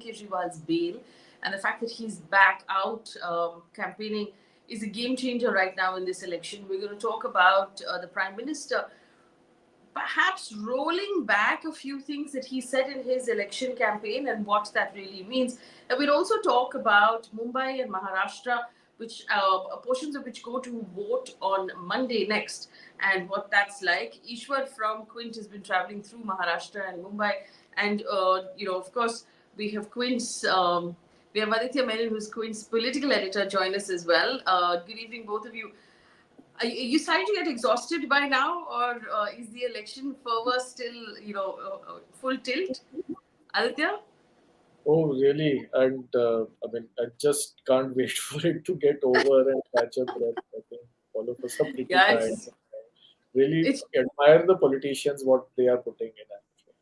Kejriwal's bail, and the fact that he's back out campaigning is a game changer right now in this election. We're going to talk about the Prime Minister perhaps rolling back a few things that he said in his election campaign and what that really means. And we'll also talk about Mumbai and Maharashtra, which portions of which go to vote on Monday next, and what that's like. Eshwar from Quint has been traveling through Maharashtra and Mumbai, and of course, we have Quint's. We have Aditya Menon, who's Quint's political editor, join us as well. Good evening, both of you. Are you starting to get exhausted by now, or is the election fervor still, full tilt? Aditya? Oh, really? And I just can't wait for it to get over and catch a breath. I think all of us are pretty tired. Yes. Really It's, admire the politicians, what they are putting in action.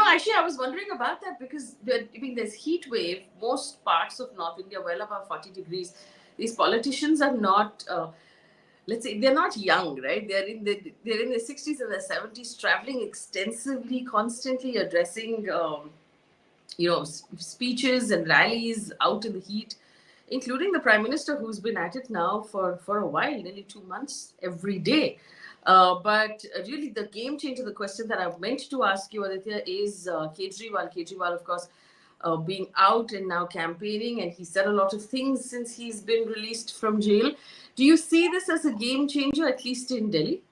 actually, I was wondering about that because there's heat wave. Most parts of North India, well above 40 degrees. These politicians are not. Let's say they're not young, right? They're in their 60s and their 70s, traveling extensively, constantly addressing speeches and rallies out in the heat, including the Prime Minister, who's been at it now for a while, nearly 2 months every day. But really, the game changer, the question that I meant to ask you, Aditya, is Kejriwal. Kejriwal, of course, being out and now campaigning, and he said a lot of things since he's been released from jail. Do you see this as a game changer, at least in Delhi?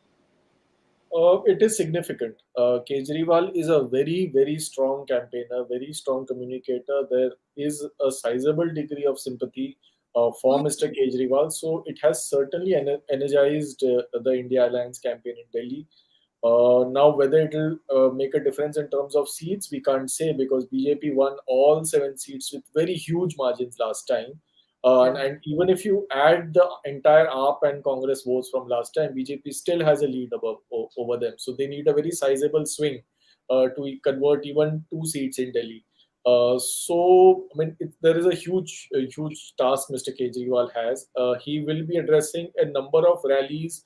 It is significant. Kejriwal is a very, very strong campaigner, very strong communicator. There is a sizable degree of sympathy for Mr. Kejriwal. So it has certainly energized the India Alliance campaign in Delhi. Now, whether it will make a difference in terms of seats, we can't say because BJP won all 7 seats with very huge margins last time. And even if you add the entire AAP and Congress votes from last time, BJP still has a lead over them. So they need a very sizable swing to convert even 2 seats in Delhi. There is a huge task Mr. Kejriwal has. He will be addressing a number of rallies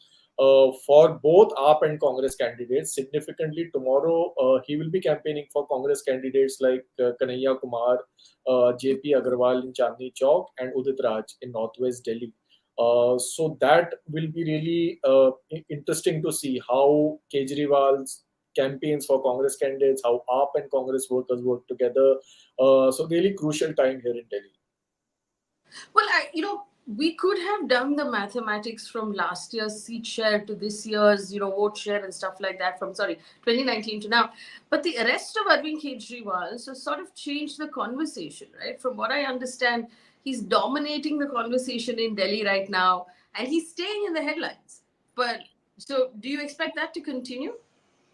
for both AAP and Congress candidates. Significantly, tomorrow he will be campaigning for Congress candidates like Kanhaiya Kumar, JP Agarwal in Chandni Chowk, and Udit Raj in Northwest Delhi. So that will be really interesting to see how Kejriwal's campaigns for Congress candidates, how AAP and Congress workers work together. So really crucial time here in Delhi. Well, we could have done the mathematics from last year's seat share to this year's, vote share and stuff like that from, 2019 to now. But the arrest of Arvind Kejriwal sort of changed the conversation, right? From what I understand, he's dominating the conversation in Delhi right now, and he's staying in the headlines. But so do you expect that to continue?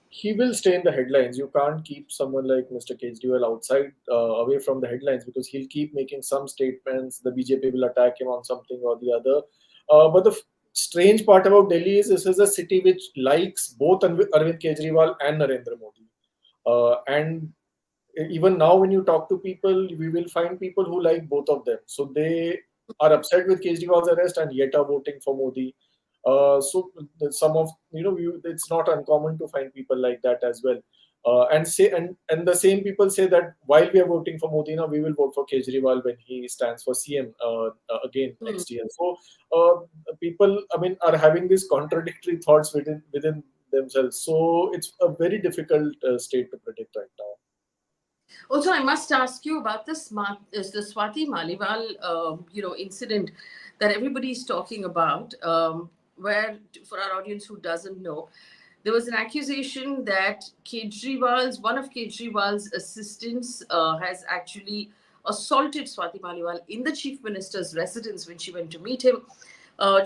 He will stay in the headlines. You can't keep someone like Mr. Kejriwal outside, away from the headlines because he'll keep making some statements. The BJP will attack him on something or the other. But the strange part about Delhi is this is a city which likes both Arvind Kejriwal and Narendra Modi. And even now, when you talk to people, we will find people who like both of them. So they are upset with Kejriwal's arrest and yet are voting for Modi. So some of it's not uncommon to find people like that as well. And the same people say that while we are voting for Modi now, we will vote for Kejriwal when he stands for CM again next year. So people, are having these contradictory thoughts within themselves. So it's a very difficult state to predict right now. Also, I must ask you about the Swati Maliwal, incident that everybody is talking about. Where, for our audience who doesn't know, there was an accusation that one of Kejriwal's assistants has actually assaulted Swati Maliwal in the Chief Minister's residence when she went to meet him.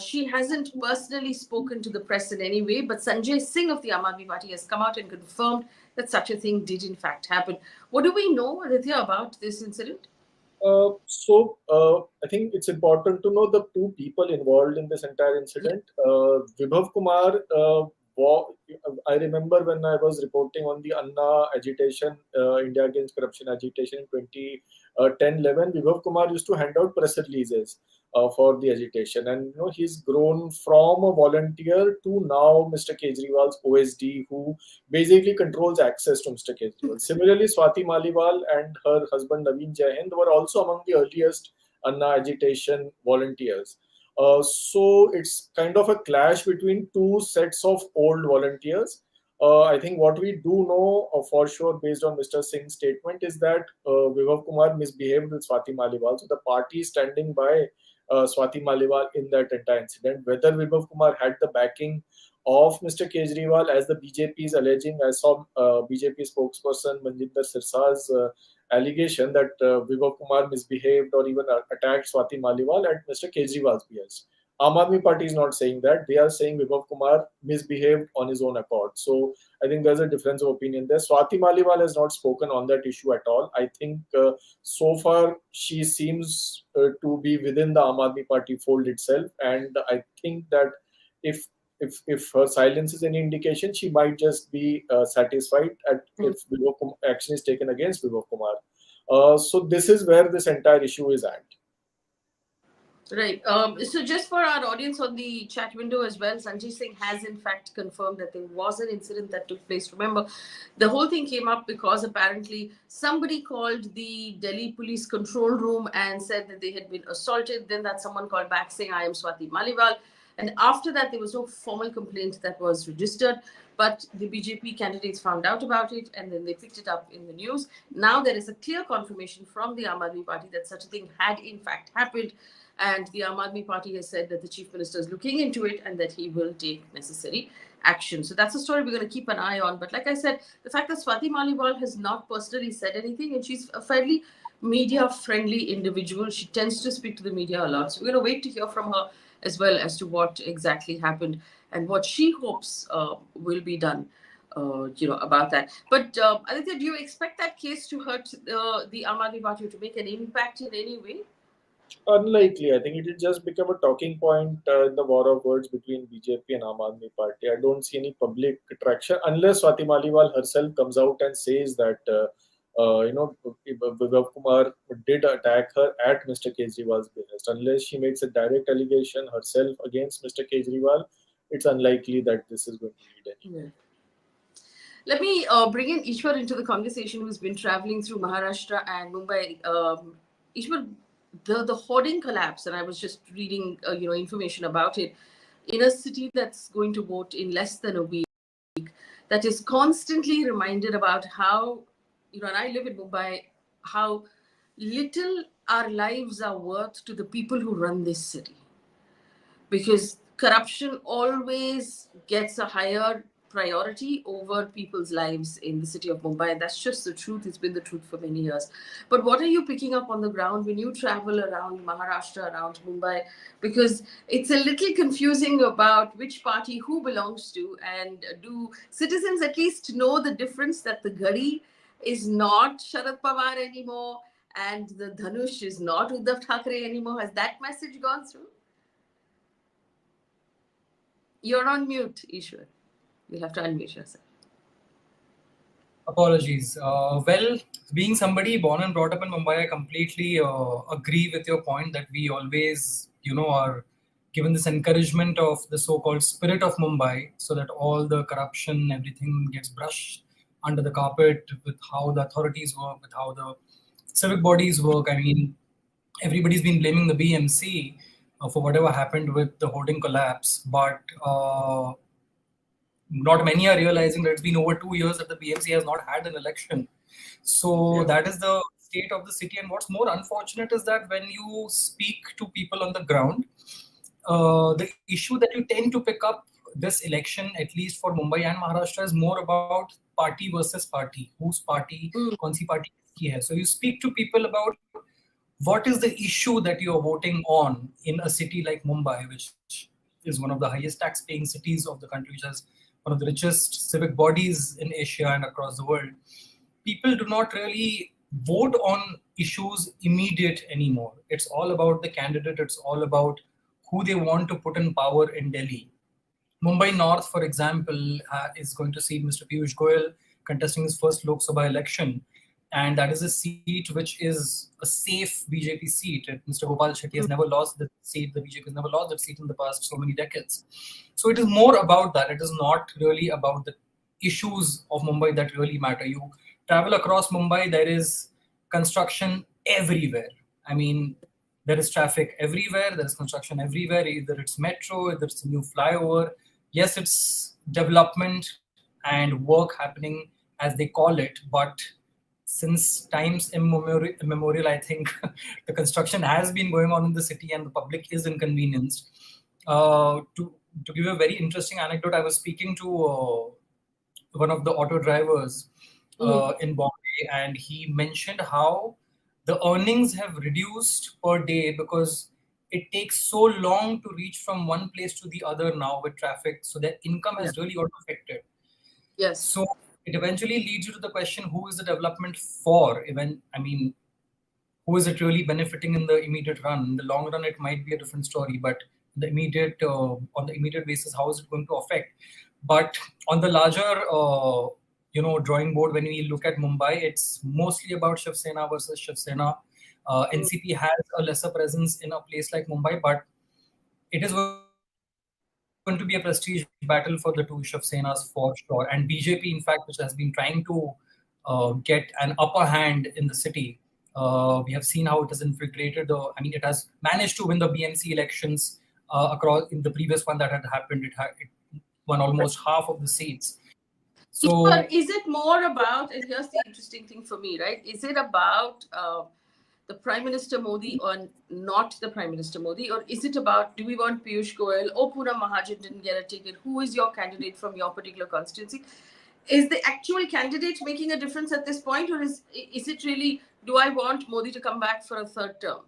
She hasn't personally spoken to the press in any way, but Sanjay Singh of the Aam Aadmi Party has come out and confirmed that such a thing did in fact happen. What do we know, Aditya, about this incident? I think it's important to know the two people involved in this entire incident. Vibhav Kumar I remember when I was reporting on the Anna agitation, India Against Corruption agitation in 2010-11, Vibhav Kumar used to hand out press releases for the agitation. And he's grown from a volunteer to now Mr. Kejriwal's OSD, who basically controls access to Mr. Kejriwal. Similarly, Swati Maliwal and her husband Naveen Jain were also among the earliest Anna agitation volunteers. So it's kind of a clash between two sets of old volunteers. I think what we do know for sure, based on Mr. Singh's statement, is that Vibhav Kumar misbehaved with Swati Maliwal. So the party is standing by Swati Maliwal in that entire incident. Whether Vibhav Kumar had the backing of Mr. Kejriwal, as the BJP is alleging, I saw BJP spokesperson Manjinder Sirsa's allegation that Vibhav Kumar misbehaved or even attacked Swati Maliwal at Mr. Kejriwal's behest. Aam Aadmi Party is not saying that. They are saying Vibhav Kumar misbehaved on his own accord. So I think there's a difference of opinion there. Swati Maliwal has not spoken on that issue at all. I think so far she seems to be within the Aam Aadmi Party fold itself. And I think that if her silence is any indication, she might just be satisfied if action is taken against Vibhav Kumar. So this is where this entire issue is at. Right. So just for our audience on the chat window as well, Sanjay Singh has in fact confirmed that there was an incident that took place. Remember, the whole thing came up because apparently somebody called the Delhi police control room and said that they had been assaulted. Then that someone called back saying, I am Swati Maliwal. And after that, there was no formal complaint that was registered. But the BJP candidates found out about it and then they picked it up in the news. Now there is a clear confirmation from the Aam Aadmi Party that such a thing had in fact happened. And the Aam Aadmi Party has said that the Chief Minister is looking into it and that he will take necessary action. So that's a story we're going to keep an eye on. But like I said, the fact that Swati Maliwal has not personally said anything, and she's a fairly media-friendly individual. She tends to speak to the media a lot. So we're going to wait to hear from her as well as to what exactly happened and what she hopes will be done. About that. But Aditya, do you expect that case to hurt the Aam Aadmi Party, to make an impact in any way? Unlikely. I think it will just become a talking point in the war of words between BJP and Aam Aadmi Party. I don't see any public traction unless Swati Maliwal herself comes out and says that Vibhav Kumar did attack her at Mr. Kejriwal's behest. Unless she makes a direct allegation herself against Mr. Kejriwal, it's unlikely that this is going to lead anywhere. Yeah. Let me bring in Eshwar into the conversation, who's been traveling through Maharashtra and Mumbai. Eshwar, the hoarding collapse, and I was just reading information about it, in a city that's going to vote in less than a week, that is constantly reminded about how, and I live in Mumbai, how little our lives are worth to the people who run this city. Because corruption always gets a higher priority over people's lives in the city of Mumbai. And that's just the truth. It's been the truth for many years. But what are you picking up on the ground when you travel around Maharashtra, around Mumbai? Because it's a little confusing about which party who belongs to. And do citizens at least know the difference that the Gadi is not Sharad Pawar anymore and the Dhanush is not Uddhav Thackeray anymore? Has that message gone through? You're on mute, Eshwar. You'll have to unmute yourself. Apologies. Well, being somebody born and brought up in Mumbai, I completely agree with your point that we always, are given this encouragement of the so-called spirit of Mumbai, so that all the corruption, everything gets brushed under the carpet with how the authorities work, with how the civic bodies work. I mean, everybody's been blaming the BMC for whatever happened with the hoarding collapse, but not many are realizing that it's been over 2 years that the BMC has not had an election. So that is the state of the city. And what's more unfortunate is that when you speak to people on the ground, the issue that you tend to pick up this election, at least for Mumbai and Maharashtra, is more about party versus party. Whose party, kaun si party ki hai. So you speak to people about what is the issue that you are voting on in a city like Mumbai, which is one of the highest tax-paying cities of the country, which has one of the richest civic bodies in Asia and across the world. People do not really vote on issues immediate anymore. It's all about the candidate. It's all about who they want to put in power in Delhi. Mumbai North, for example, is going to see Mr. Piyush Goyal contesting his first Lok Sabha election. And that is a seat which is a safe BJP seat. Mr. Gopal Shetty has never lost the seat. The BJP has never lost that seat in the past so many decades. So it is more about that. It is not really about the issues of Mumbai that really matter. You travel across Mumbai, there is construction everywhere. I mean, there is traffic everywhere, there is construction everywhere, either it's metro, either it's a new flyover. Yes, it's development and work happening as they call it, but since times immemorial, I think the construction has been going on in the city and the public is inconvenienced. To give you a very interesting anecdote, I was speaking to one of the auto drivers in Bombay, and he mentioned how the earnings have reduced per day because it takes so long to reach from one place to the other now with traffic. So their income has really got affected. Yes. So it eventually leads you to the question, who is the development for? Who is it really benefiting in the immediate run? In the long run, it might be a different story, but on the immediate basis, how is it going to affect? But on the larger drawing board, when we look at Mumbai, it's mostly about Shiv Sena versus Shiv Sena. NCP has a lesser presence in a place like Mumbai, but it is going to be a prestige battle for the two Shiv Senas for sure. And BJP, in fact, which has been trying to get an upper hand in the city. We have seen how it has infiltrated it has managed to win the BMC elections across. In the previous one that had happened, it won almost half of the seats. So, but is it more about, and here's the interesting thing for me, right? Is it about the Prime Minister Modi or not the Prime Minister Modi? Or is it about, do we want Piyush Goyal? Oh, Poonam Mahajan didn't get a ticket. Who is your candidate from your particular constituency? Is the actual candidate making a difference at this point? Or is it really, do I want Modi to come back for a third term?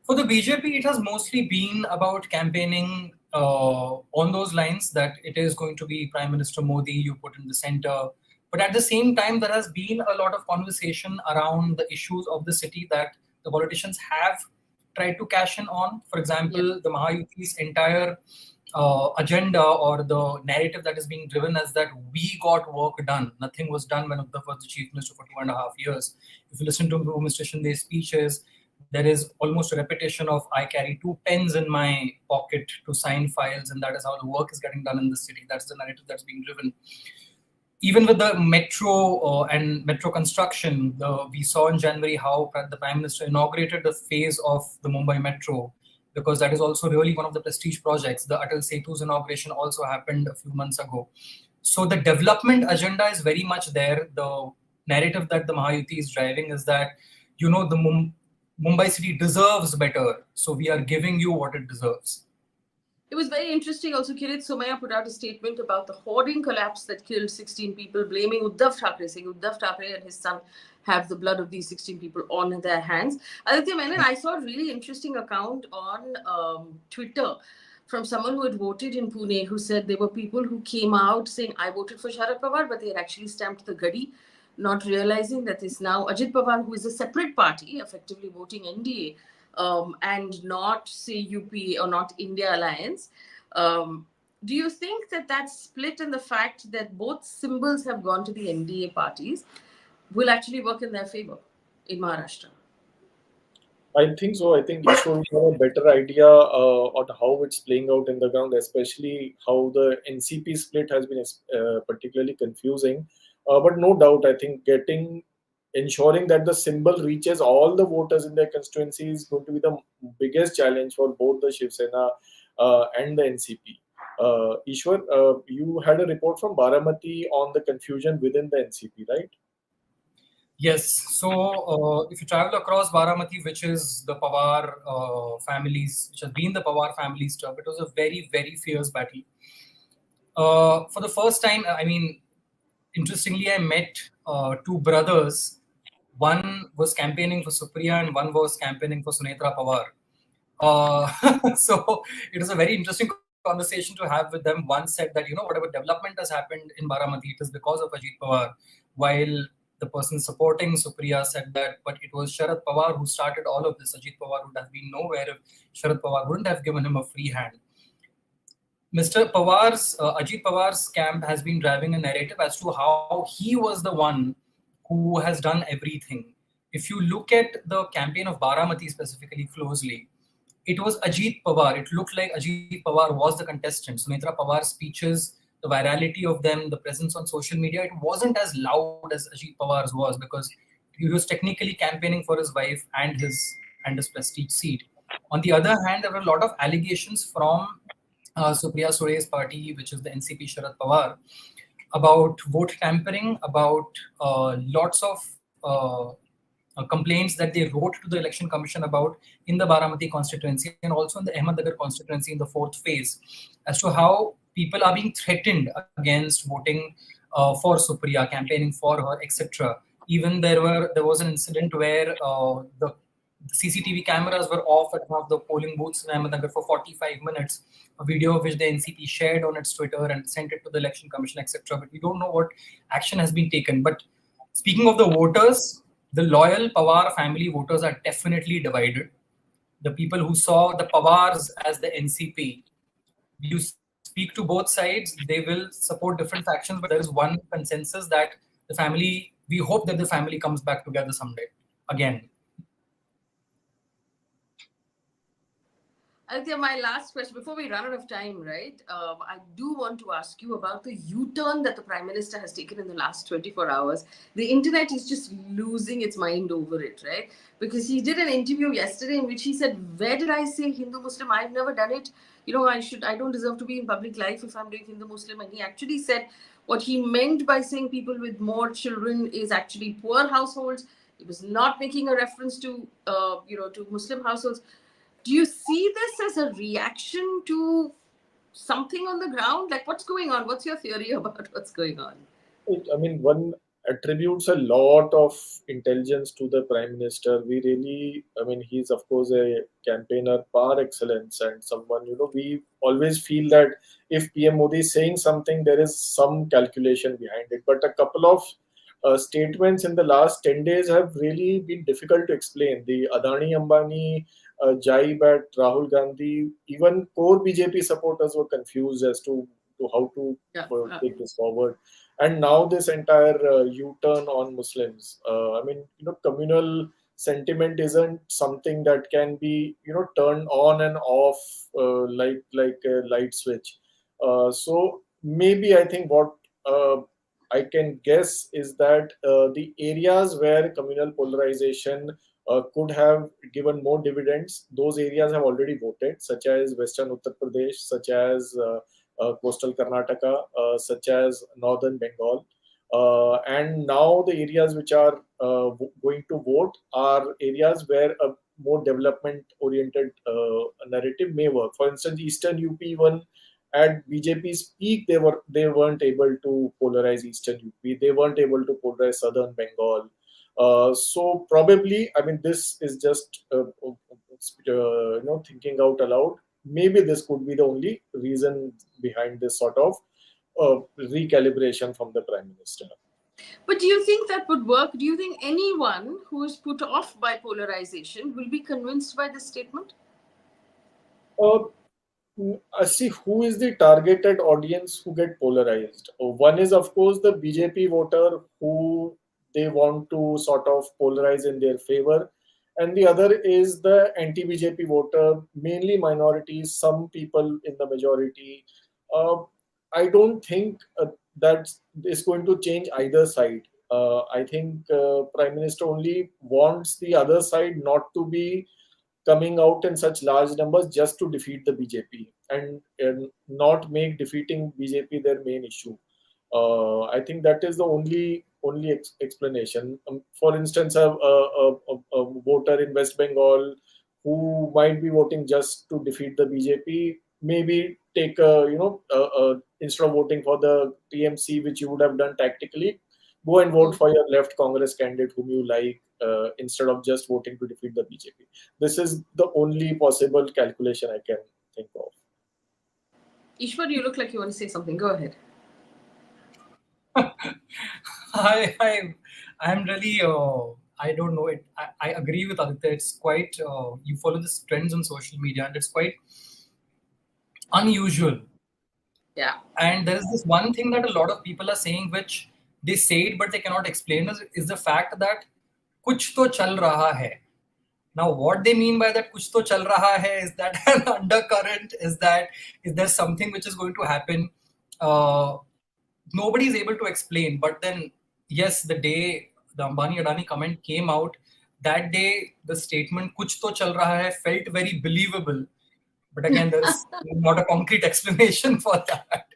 For the BJP, it has mostly been about campaigning on those lines that it is going to be Prime Minister Modi, you put in the center. But at the same time, there has been a lot of conversation around the issues of the city that the politicians have tried to cash in on. For example, the Mahayuti's entire agenda or the narrative that is being driven is that we got work done. Nothing was done when Uddhav was the Chief Minister for 2.5 years. If you listen to Mr. Shinde's speeches, there is almost a repetition of, I carry 2 pens in my pocket to sign files, and that is how the work is getting done in the city. That's the narrative that's being driven. Even with the metro and metro construction, we saw in January how the Prime Minister inaugurated the phase of the Mumbai Metro, because that is also really one of the prestige projects. The Atal Setu's inauguration also happened a few months ago. So the development agenda is very much there. The narrative that the Mahayuti is driving is that, the Mumbai city deserves better, so we are giving you what it deserves. It was very interesting also, Kirit Somaya put out a statement about the hoarding collapse that killed 16 people, blaming Uddhav Thackeray, saying Uddhav Thackeray and his son have the blood of these 16 people on their hands. Aditya Menon, I saw a really interesting account on Twitter from someone who had voted in Pune, who said there were people who came out saying, I voted for Sharad Pawar, but they had actually stamped the Gadi, not realizing that it's now Ajit Pawar, who is a separate party, effectively voting NDA, and not, say, UP or not India Alliance. Do you think that split and the fact that both symbols have gone to the NDA parties will actually work in their favor in Maharashtra? I think so. I think Eshwar will have a better idea on how it's playing out in the ground, especially how the NCP split has been particularly confusing. But no doubt, I think ensuring that the symbol reaches all the voters in their constituency is going to be the biggest challenge for both the Shiv Sena and the NCP. Eshwar, you had a report from Baramati on the confusion within the NCP, right? Yes. So if you travel across Baramati, which is the Pawar families, which has been the Pawar family's stuff, it was a very, very fierce battle. For the first time, interestingly, I met 2 brothers. One was campaigning for Supriya and one was campaigning for Sunetra Pawar. So it was a very interesting conversation to have with them. One said that, whatever development has happened in Baramati, it is because of Ajit Pawar, while the person supporting Supriya said that, but it was Sharad Pawar who started all of this. Ajit Pawar would have been nowhere if Sharad Pawar wouldn't have given him a free hand. Mr. Pawar's, Ajit Pawar's camp has been driving a narrative as to how he was the one who has done everything. If you look at the campaign of Baramati specifically closely, it was Ajit Pawar. It looked like Ajit Pawar was the contestant. Sumitra Pawar's speeches, the virality of them, the presence on social media, it wasn't as loud as Ajit Pawar's was because he was technically campaigning for his wife and his prestige seat. On the other hand, there were a lot of allegations from Supriya Sure's party, which is the NCP Sharad Pawar, about vote tampering, about lots of complaints that they wrote to the election commission about in the Baramati constituency and also in the Ahmednagar constituency in the fourth phase, as to how people are being threatened against voting for Supriya, campaigning for her, etc. Even there was an incident where the CCTV cameras were off at one of the polling booths in Ahmednagar for 45 minutes, a video of which the NCP shared on its Twitter and sent it to the election commission, etc. But we don't know what action has been taken. But speaking of the voters, the loyal Pawar family voters are definitely divided. The people who saw the Pawars as the NCP, you speak to both sides, they will support different factions, but there is one consensus that we hope that the family comes back together someday again. Aditya, my last question before we run out of time, right? I do want to ask you about the U-turn that the Prime Minister has taken in the last 24 hours. The internet is just losing its mind over it, right? Because he did an interview yesterday in which he said, "Where did I say Hindu-Muslim? I've never done it. You know, I don't deserve to be in public life if I'm doing Hindu-Muslim." And he actually said what he meant by saying people with more children is actually poor households. He was not making a reference to, to Muslim households. Do you see this as a reaction to something on the ground? Like, what's going on? What's your theory about what's going on? I mean, one attributes a lot of intelligence to the Prime Minister. We really, I mean, he's of course a campaigner par excellence and someone, we always feel that if PM Modi is saying something, there is some calculation behind it. But a couple of statements in the last 10 days have really been difficult to explain. The Adani Ambani jibe at Rahul Gandhi, even core BJP supporters were confused as to how to take this forward. And now this entire U-turn on Muslims. I mean, communal sentiment isn't something that can be, turned on and off like a light switch. So maybe I think what I can guess is that the areas where communal polarization could have given more dividends, those areas have already voted, such as Western Uttar Pradesh, such as coastal Karnataka, such as northern Bengal. And now the areas which are going to vote are areas where a more development-oriented narrative may work. For instance, Eastern UP, even at BJP's peak, they weren't able to polarize Eastern UP. They weren't able to polarize Southern Bengal. So probably, I mean, this is just thinking out aloud. Maybe this could be the only reason behind this sort of recalibration from the Prime Minister. But do you think that would work? Do you think anyone who is put off by polarization will be convinced by this statement? See, who is the targeted audience who get polarized? One is, of course, the BJP voter who they want to sort of polarize in their favor. And the other is the anti-BJP voter, mainly minorities, some people in the majority. I don't think that is going to change either side. I think Prime Minister only wants the other side not to be coming out in such large numbers just to defeat the BJP and not make defeating BJP their main issue. I think that is the only explanation. For instance, a voter in West Bengal who might be voting just to defeat the BJP, maybe take instead of voting for the TMC, which you would have done tactically, go and vote for your left Congress candidate whom you like instead of just voting to defeat the BJP. This is the only possible calculation I can think of. Eshwar, you look like you want to say something. Go ahead. I'm really, I don't know it. I agree with Aditya. It's quite, you follow these trends on social media and it's quite unusual Yeah. And there is this one thing that a lot of people are saying, which they say it but they cannot explain, is the fact that kuch to chal raha hai. Now, what they mean by that kuch to chal raha hai, is that an undercurrent? Is there something which is going to happen? Nobody is able to explain. But then, yes, the day the Ambani Adani comment came out, that day the statement kuch to chal raha hai felt very believable. But again, there is not a concrete explanation for that.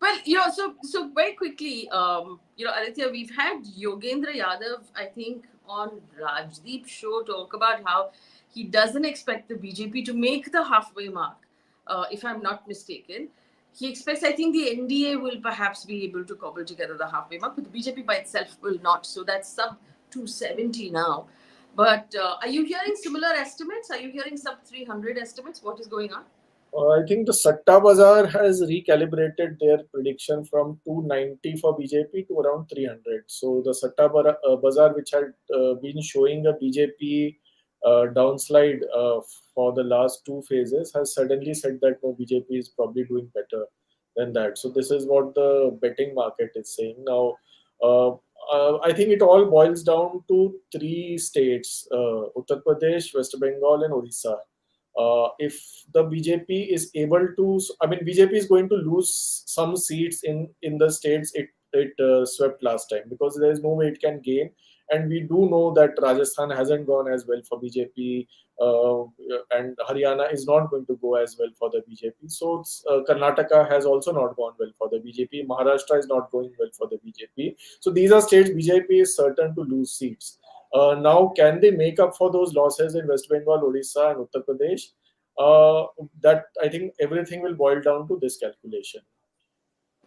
Well, so very quickly, Aditya, we've had Yogendra Yadav, I think, on Rajdeep show talk about how he doesn't expect the BJP to make the halfway mark, if I'm not mistaken. He expects, I think, the NDA will perhaps be able to cobble together the halfway mark, but the BJP by itself will not. So that's sub 270 now. But are you hearing similar estimates? Are you hearing sub 300 estimates? What is going on? I think the Satta Bazaar has recalibrated their prediction from 290 for BJP to around 300. So the Satta Bazaar, which had been showing a BJP downslide for the last two phases, has suddenly said that no, BJP is probably doing better than that. So this is what the betting market is saying now. I think it all boils down to three states: Uttar Pradesh, West Bengal, and Odisha. If the BJP is able to, I mean, BJP is going to lose some seats in the states it swept last time, because there is no way it can gain. And we do know that Rajasthan hasn't gone as well for BJP, and Haryana is not going to go as well for the BJP. So Karnataka has also not gone well for the BJP. Maharashtra is not going well for the BJP. So these are states BJP is certain to lose seats. Now, can they make up for those losses in West Bengal, Odisha, and Uttar Pradesh? That I think everything will boil down to this calculation.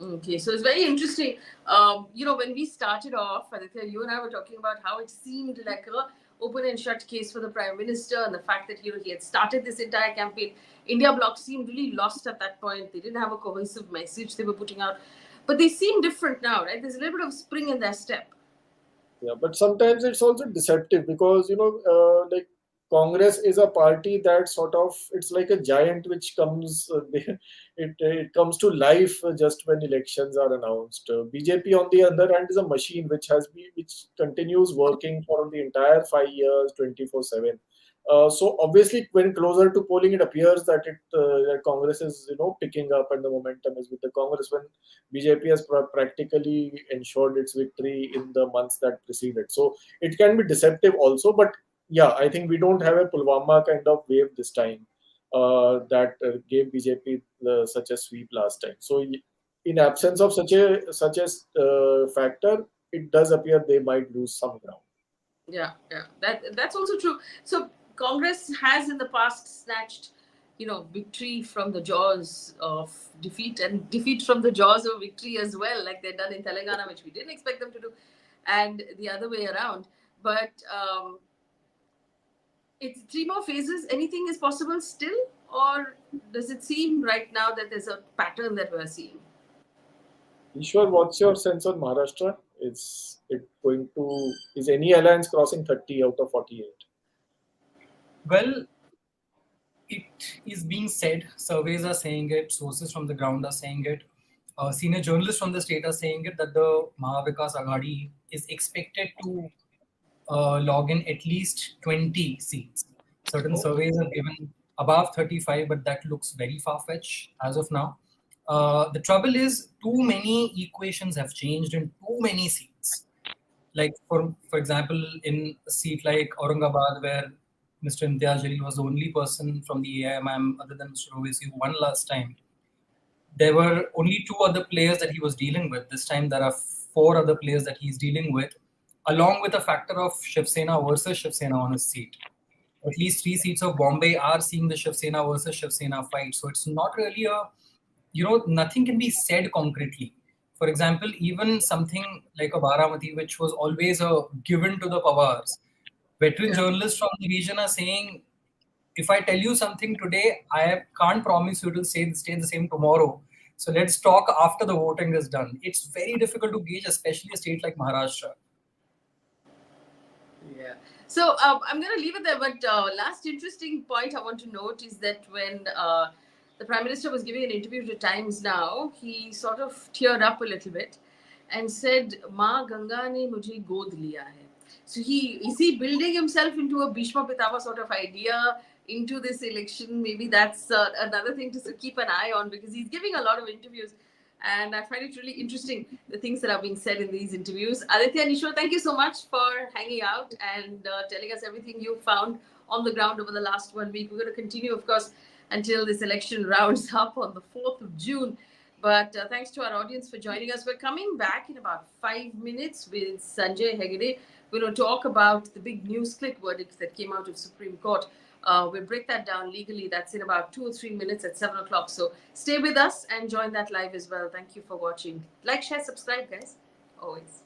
Okay, so it's very interesting. When we started off, Aditya, you and I were talking about how it seemed like a open and shut case for the Prime Minister, and the fact that he had started this entire campaign. India Bloc seemed really lost at that point. They didn't have a cohesive message they were putting out, but they seem different now, right? There's a little bit of spring in their step. Yeah, but sometimes it's also deceptive, because like Congress is a party that sort of, it's like a giant which comes it comes to life just when elections are announced. BJP on the other hand is a machine which continues working for the entire 5 years 24/7. So obviously, when closer to polling, it appears that that Congress is picking up, and the momentum is with the Congress, when BJP has practically ensured its victory in the months that preceded. So it can be deceptive also, but yeah, I think we don't have a Pulwama kind of wave this time that gave BJP such a sweep last time. So in absence of such a factor, it does appear they might lose some ground. Yeah, that's also true. So Congress has in the past snatched, victory from the jaws of defeat, and defeat from the jaws of victory as well, like they've done in Telangana, which we didn't expect them to do, and the other way around. But it's three more phases. Anything is possible still, or does it seem right now that there's a pattern that we're seeing? Eshwar, what's your sense on Maharashtra? Is any alliance crossing 30 out of 48? Well, it is being said, surveys are saying it, sources from the ground are saying it, senior journalists from the state are saying it, that the Mahavikas Aghadi is expected to log in at least 20 seats. Certain surveys are given above 35, but that looks very far-fetched as of now. The trouble is, too many equations have changed in too many seats. Like, for example, in a seat like Aurangabad, where Mr. Imtiaz Jalil was the only person from the AIMM other than Mr. Owaisi who won last time. There were only two other players that he was dealing with. This time there are four other players that he's dealing with, along with a factor of Shiv Sena versus Shiv Sena on his seat. At least 3 seats of Bombay are seeing the Shiv Sena versus Shiv Sena fight. So it's not really nothing can be said concretely. For example, even something like a Baramati, which was always a given to the Pawars, veteran journalists from the region are saying, if I tell you something today, I can't promise you to stay the same tomorrow. So let's talk after the voting is done. It's very difficult to gauge, especially a state like Maharashtra. Yeah. So I'm going to leave it there. But last interesting point I want to note is that when the Prime Minister was giving an interview to Times Now, he sort of teared up a little bit and said, "Ma Ganga ne mujhe god liya hai." So is he building himself into a Bhishma Pitama sort of idea into this election? Maybe that's another thing to keep an eye on, because he's giving a lot of interviews. And I find it really interesting, the things that are being said in these interviews. Aditya and Eshwar, thank you so much for hanging out and telling us everything you found on the ground over the last 1 week. We're going to continue, of course, until this election rounds up on the 4th of June. But thanks to our audience for joining us. We're coming back in about 5 minutes with Sanjay Hegde. We're going to talk about the big news click verdict that came out of Supreme Court. We'll break that down legally. That's in about 2 or 3 minutes at 7 o'clock. So stay with us and join that live as well. Thank you for watching. Like, share, subscribe, guys. Always.